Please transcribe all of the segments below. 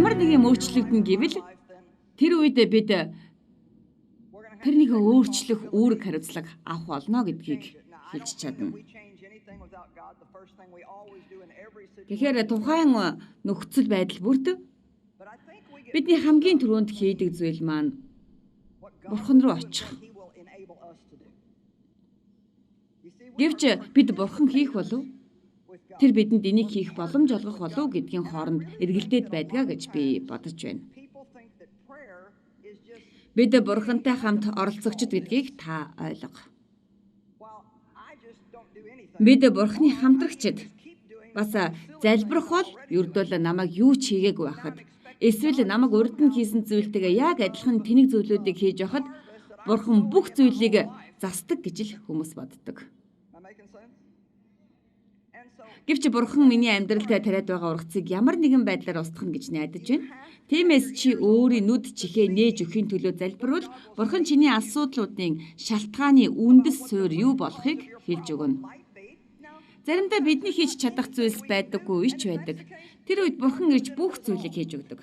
ямар нэг юм өөрчлөгдөн гэвэл тэр үед бид тэрнийг өөрчлөх үүрэг хариуцлага авах болно гэдгийг хэлж чадна. Тэгэхээр тухайн нөхцөл байдал бүрт бидний хамгийн түрүүнд хийдэг зүйл маань Бурхан руу очих. Гэвч бид Бурхан хийх болов? Тэр бидэнд энийг хийх боломж олгох болов гэдгийн хооронд эргэлдээд байдгаа гэж би бодож байна. Бид Бурхантай хамт оролцогчд гэдгийг та ойлго. Бид Бурханы хамтрагчд бас залбирах бол ердөө намайг юу ч хийгээгүй байхад эсвэл намайг урд нь хийсэн зүйлтэйгээ яг адилхан тэнэг зүйлүүдийг хийж байхад Бурхан бүх зүйлийг засдаг гэж л хүмүүс боддог. Гэвч Бурхан миний амьдралд тариад байгаа ургацыг ямар нэгэн байдлаар устгах гэж найдаж байна. Тиймээс чи өөрийн нүд чихээ нээж өхийн төлөө залбирвал Бурхан чиний асуудлуудын шалтгааны үндэс суурь юу болохыг хэлж өгнө. Заримдаа бидний хийж чадах зүйлс байдаггүй ч байдаг. Тэр үед Бурхан ирж бүх зүйлийг хийж өгдөг.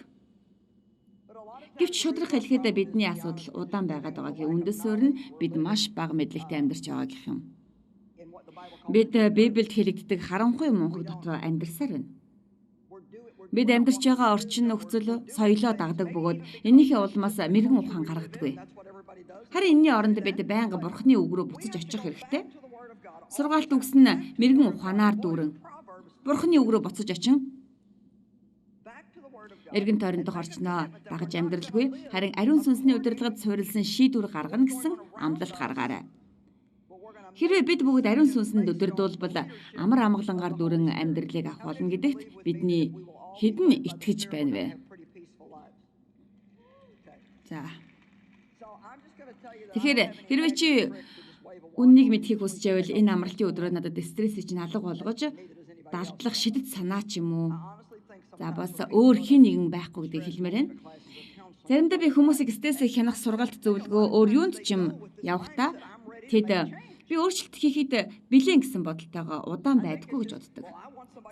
Гэвч шудраг хэлэхэд бидний асуудал удаан байгаад байгаагийн үндэс суурь нь бид маш бага мэдлэгтэй амьдарч байгаа гэх юм. Бид Библиэд хэлэгддэг харанхуй мунхаг дотор амьдарсаар байна. Бид амьдарч байгаа орчин нөхцөл соёлоо дагдаг бөгөөд энийхээ улмаас мэрэгэн ухаан гаргадаггүй. Харин энэний оронд бид байнга Бурханы үг рүү буцаж очих хэрэгтэй. Сургаалт өгсөн мэрэгэн ухаанаар дүүрэн Бурханы үг рүү буцаж очин эргэн тойрондох орчноо дагаж амьдралгүй, харин ариун сүнсний удирдлагад суурилсан шийдвэр гаргана гэсэн амлалт гаргаарай. Хэрвээ бид бүгд ариун сүнсэнд удирдуулбал амар амгалангаар дүүрэн амьдралыг авах болно гэдэгт бидний хэдэн итгэж байна вэ? За. Тэгэхээр хэрвээ чи үннийг мэдхийг хүсэж байвал энэ амралтын өдрөө надад стрессийг чинь алга болгож далдлах шидэт санаа ч юм уу. За бас өөр хин нэгэн байхгүй гэдгийг хэлмээр байна. Заримдаа би хүмүүсийг стрессийг хянах сургаалт зөвлөгөө өөр юунд ч юм явахдаа тэд би өөрчлөлт хийхэд бэлэн гэсэн бодолтойгоо удаан байдаггүй гэж боддог.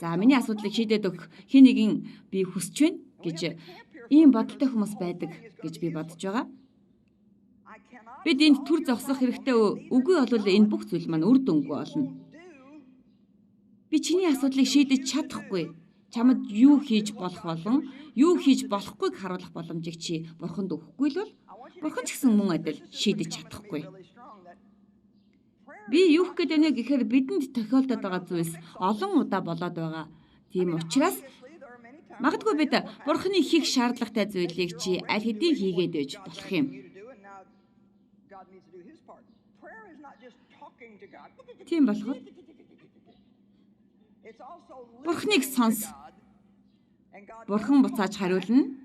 За миний асуудлыг шийдээд өгөх хин нэгэн би хүсэж байна гэж ийм бодолтой хүмүүс байдаг гэж би бодож байгаа. Бид энд түр зогсох хэрэгтэй үгүй бол энэ бүх зүйл маань үр дүнгүй болно. Би чиний асуудлыг шийдэж чадахгүй. Чамд юу хийж болох болон юу хийж болохгүйг харуулах боломжийг чи Бурханд өгөхгүй л бол Бурхан ч гэсэн мөн адил шийдэж чадахгүй. Би юу гэх гээд байна гэхээр бидэнд тохиолдоод байгаа зүйлс олон удаа болоод байгаа. Тийм учраас магадгүй бид Бурханы хийх шаардлагатай зүйлийг чи аль хэдийн хийгээд байж болох юм. Тийм болохоор Бурханыг сонс. Бурхан буцааж хариулна.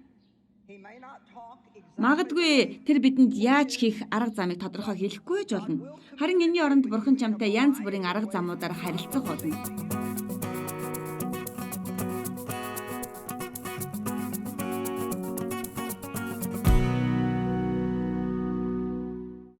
Магадгүй тэр бидэнд яаж хийх арга замыг тодорхой хэлэхгүй ч болно. Харин энэний оронд Бурхан чамтай янз бүрийн арга замуудаар харилцах болно.